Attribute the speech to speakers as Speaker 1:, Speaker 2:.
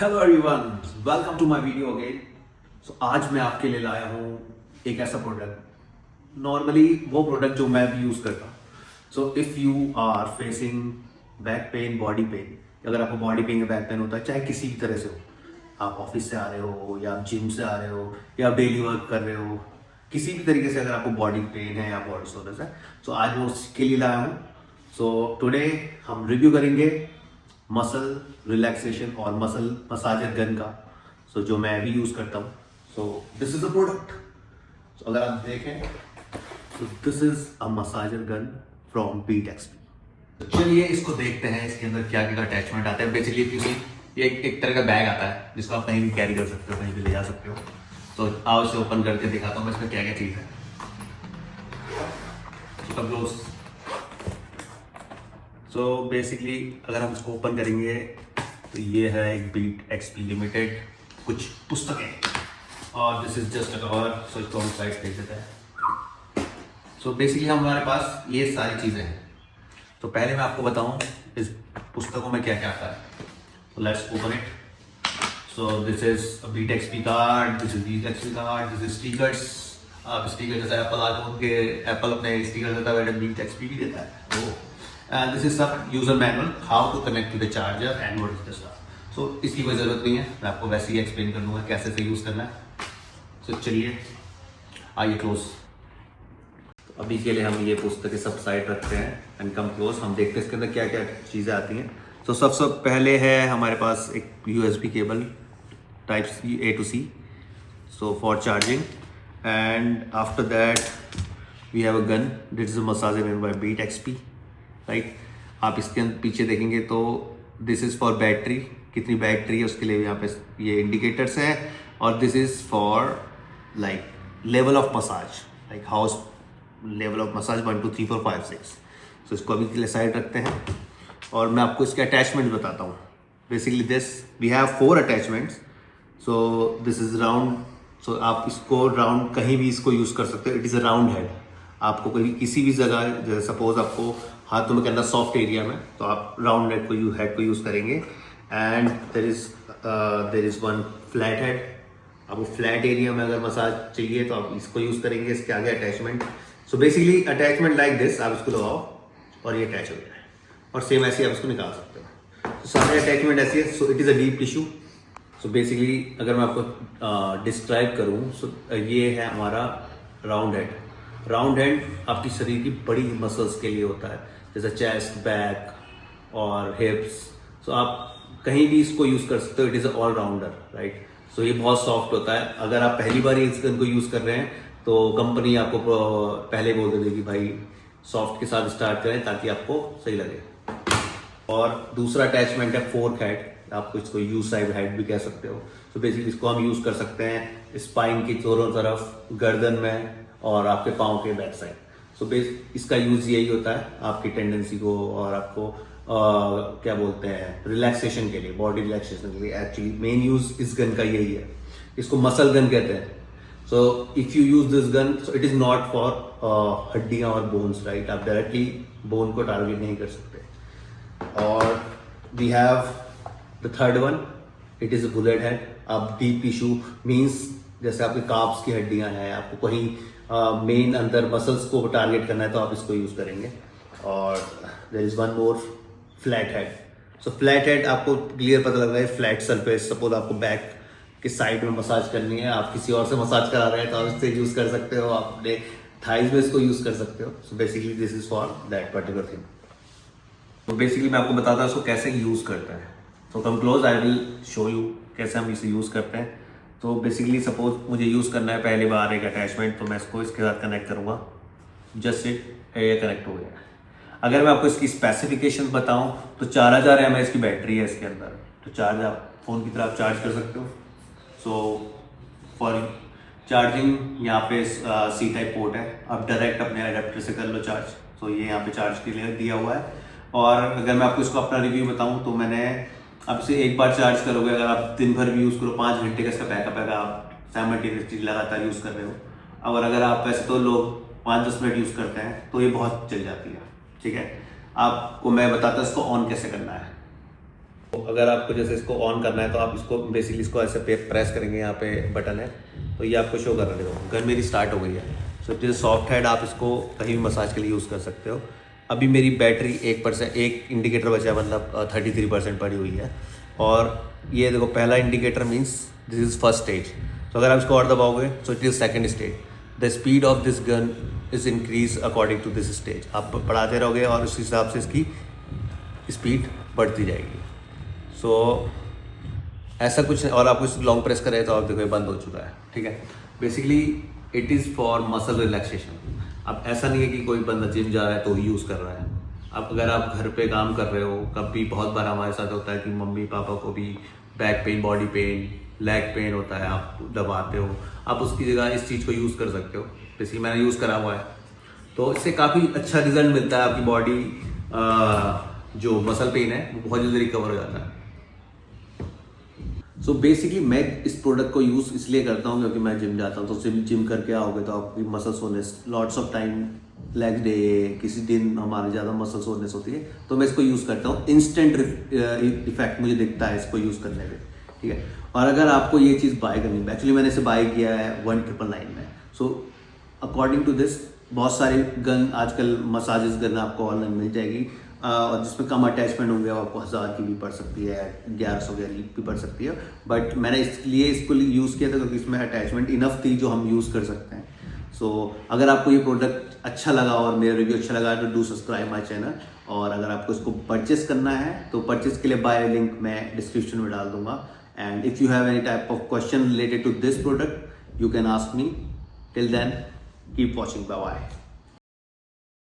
Speaker 1: Hello everyone, welcome to my video again. आज मैं आपके लिए लाया हूँ एक ऐसा प्रोडक्ट, नॉर्मली वो प्रोडक्ट जो मैं भी यूज़ करता हूँ। If you are facing back pain, body pain, अगर आपको बॉडी पेन या बैक पेन होता है, चाहे किसी भी तरह से हो, आप ऑफिस से आ रहे हो या आप जिम से आ रहे हो या आप डेली वर्क कर रहे हो, किसी भी तरीके से अगर आपको बॉडी पेन है या बॉडी सोरनेस है, आज मैं उसके लिए लाया हूँ। टुडे हम रिव्यू करेंगे मसल रिलैक्सेशन और मसल मसाजर गन का, जो मैं भी यूज करता हूँ। This is a product. अगर आप देखें तो this is a massager gun from Beat XP. चलिए इसको देखते हैं, इसके अंदर क्या क्या अटैचमेंट आता है। बेसिकली ये एक तरह का बैग आता है जिसको आप कहीं भी कैरी कर सकते हो, कहीं भी ले जा सकते हो। आओ इसे ओपन करके दिखाता हूँ इसमें क्या क्या चीज़ है। बेसिकली अगर हम इसको ओपन करेंगे तो ये है एक बीट एक्सपी लिमिटेड कुछ पुस्तकें, और this is just a cover. इसको हम साइड देख देते हैं। बेसिकली हमारे पास ये सारी चीज़ें हैं। पहले मैं आपको बताऊं इस पुस्तकों में क्या क्या आता है। Let's open it. This is Beat XP card, this is Beat XP card, this is stickers. आप स्टिकर जैसे एप्पल आते के एप्पल अपने स्टिकर देता है, बीट एक्सपी भी देता है। And this is some user manual how to connect to the charger and what is the stuff. इसकी कोई ज़रूरत नहीं है, मैं आपको वैसे ही एक्सप्लेन कर दूंगा कैसे से यूज़ करना है। चलिए आइए क्लोज। अभी के लिए हम ये पुस्तकें सब साइड रखते हैं एंड कम क्लोज। हम देखते हैं इसके अंदर क्या क्या चीज़ें आती हैं। सबसे पहले है हमारे पास एक USB cable type A to C, for charging. And after that we have a gun, this is a massager gun by Beat XP, right. आप इसके पीछे देखेंगे तो दिस इज़ फॉर बैटरी, कितनी बैटरी है उसके लिए यहाँ पे ये इंडिकेटर्स हैं। और this is for like level of massage, like how's level of massage 1 2 3 4 5 6। इसको अभी के लिए साइड रखते हैं और मैं आपको इसके अटैचमेंट बताता हूँ। Basically we have 4 attachments. This is round. आप इसको राउंड कहीं भी इसको यूज़ कर सकते हो। It is a round head. आपको कभी किसी भी जगह, जैसे सपोज आपको हाथों में करना सॉफ्ट एरिया में, तो आप राउंड हेड को यूज़ करेंगे। And there is one flat head. आपको फ्लैट एरिया में अगर मसाज चाहिए तो आप इसको यूज़ करेंगे। इसके आगे attachment, basically attachment like this, आप इसको लगाओ और ये अटैच हो जाए, और सेम ऐसे आप इसको निकाल सकते हो। सारे अटैचमेंट ऐसी है। It is a deep tissue. Basically अगर मैं आपको डिस्क्राइब करूँ, ये है हमारा राउंड हेड। राउंड हेड आपकी शरीर की बड़ी मसल्स के लिए होता है, जैसे चेस्ट, बैक और हिप्स। आप कहीं भी इसको यूज़ कर सकते हो। It is a all rounder, right. ये बहुत सॉफ्ट होता है। अगर आप पहली बार इस गन को यूज़ कर रहे हैं तो कंपनी आपको पहले बोल देगी कि भाई सॉफ्ट के साथ स्टार्ट करें ताकि आपको सही लगे। और दूसरा अटैचमेंट है फोर्क हेड। आपको इसको यू साइड हेड भी कह सकते हो। बेसिकली इसको हम यूज़ कर सकते हैं स्पाइन की दोनों तरफ, गर्दन में और आपके पाँव के बैक साइड। इसका यूज़ यही होता है आपकी टेंडेंसी को और आपको क्या बोलते हैं, रिलैक्सेशन के लिए, बॉडी रिलैक्सेशन के लिए। एक्चुअली मेन यूज़ इस गन का यही है। इसको मसल गन कहते हैं। If you use this gun, it is not for हड्डियाँ और बोन्स, राइट। आप डायरेक्टली बोन को टारगेट नहीं कर सकते। और we have the third one, it is a bullet head. अब डीप टिश्यू मीन्स जैसे आपके काफ्स की हड्डियाँ हैं, आपको कहीं मेन अंदर मसल्स को टारगेट करना है तो आप इसको यूज़ करेंगे। और there is one more, flat head. Flat head आपको क्लियर पता लग रहा है, फ्लैट सरफेस। सपोज आपको बैक के साइड में मसाज करनी है, आप किसी और से मसाज करा रहे हैं तो आप इससे यूज़ कर सकते हो। आप अपने थाइज में इसको यूज़ कर सकते हो। Basically this is for that particular thing. Basically मैं आपको बताता हूँ इसको कैसे यूज़ करते हैं। Come close, I will show you कैसे हम इसे यूज़ करते हैं। बेसिकली सपोज मुझे यूज़ करना है पहली बार एक अटैचमेंट, तो मैं इसको इसके साथ कनेक्ट करूँगा। जस्ट ये कनेक्ट हो गया। अगर मैं आपको इसकी स्पेसिफिकेशन बताऊं तो 4000 mAh की बैटरी है इसके अंदर। चार्ज आप फ़ोन की तरह आप चार्ज कर सकते हो। फॉर चार्जिंग यहाँ पे C टाइप पोर्ट है, आप डायरेक्ट अपने अडेप्टर से कर लो चार्ज। ये यहाँ पे चार्ज के लिए दिया हुआ है। और अगर मैं आपको इसको अपना रिव्यू बताऊँ तो मैंने, आप इसे एक बार चार्ज करोगे, अगर आप दिन भर भी यूज़ करो, 5 घंटे का इसका बैकअप है, आप साइमल्टेनियसली लगातार यूज़ कर रहे हो। और अगर आप वैसे तो लोग 5-10 मिनट यूज़ करते हैं तो ये बहुत चल जाती है, ठीक है। आपको मैं बताता हूँ इसको ऑन कैसे करना है। अगर आपको जैसे इसको ऑन करना है तो आप इसको बेसिकली इसको ऐसे प्रेस करेंगे, यहाँ पे बटन है तो ये आपको शो कर रहा है। गन मेरी स्टार्ट हो गई है। सो जैसे सॉफ्ट हेड आप इसको कहीं भी मसाज के लिए यूज़ कर सकते हो। अभी मेरी बैटरी 1% एक इंडिकेटर बचा है, मतलब 33% पड़ी हुई है। और ये देखो पहला indicator means this is first stage. तो अगर आप इसको और दबाओगे so it is second stage. The speed of this gun is increase according to this stage. आप बढ़ाते रहोगे और उस हिसाब से इसकी स्पीड बढ़ती जाएगी। सो ऐसा कुछ, और आप कुछ लॉन्ग प्रेस करें तो आप देखो ये बंद हो चुका है, ठीक है। Basically it is for muscle relaxation. अब ऐसा नहीं है कि कोई बंदा जिम जा रहा है तो ही यूज़ कर रहा है। अब अगर आप घर पे काम कर रहे हो, कभी बहुत बार हमारे साथ होता है कि मम्मी पापा को भी back pain, body pen, leg pain होता है, आप दबाते हो, आप उसकी जगह इस चीज़ को यूज़ कर सकते हो। बेसिकली मैंने यूज़ करा हुआ है तो इससे काफ़ी अच्छा रिजल्ट मिलता है। आपकी बॉडी जो मसल पेन है वो बहुत जल्दी रिकवर हो जाता है। सो बेसिकली मैं इस प्रोडक्ट को यूज़ इसलिए करता हूँ क्योंकि मैं जिम जाता हूँ। तो जिम करके आओगे तो आपकी muscle soreness lots of time, leg day, किसी दिन हमारे ज़्यादा मसल सोनेस होती है तो मैं इसको यूज़ करता हूँ। इंस्टेंट इफेक्ट मुझे दिखता है इसको यूज़ करने में, ठीक है। और अगर आपको ये चीज़ बाय करनी है, एक्चुअली मैंने इसे बाय किया है 1999 में। सो अकॉर्डिंग टू दिस बहुत सारी गन आजकल मसाजेस गन आपको ऑनलाइन मिल जाएगी, और जिसमें कम अटैचमेंट होंगे, आपको 1000 की भी पड़ सकती है, 1100 की भी पड़ सकती है। बट मैंने इसलिए इसको यूज़ किया था क्योंकि इसमें अटैचमेंट इनफ थी जो हम यूज़ कर सकते हैं। सो अगर आपको ये प्रोडक्ट अच्छा लगा और मेरा रिव्यू अच्छा लगा तो डू सब्सक्राइब माई चैनल। और अगर आपको इसको परचेस करना है तो परचेस के लिए बाय लिंक मैं डिस्क्रिप्शन में डाल दूंगा। And if you have any type of question related to this product you can ask me. Till then keep watching, bye bye.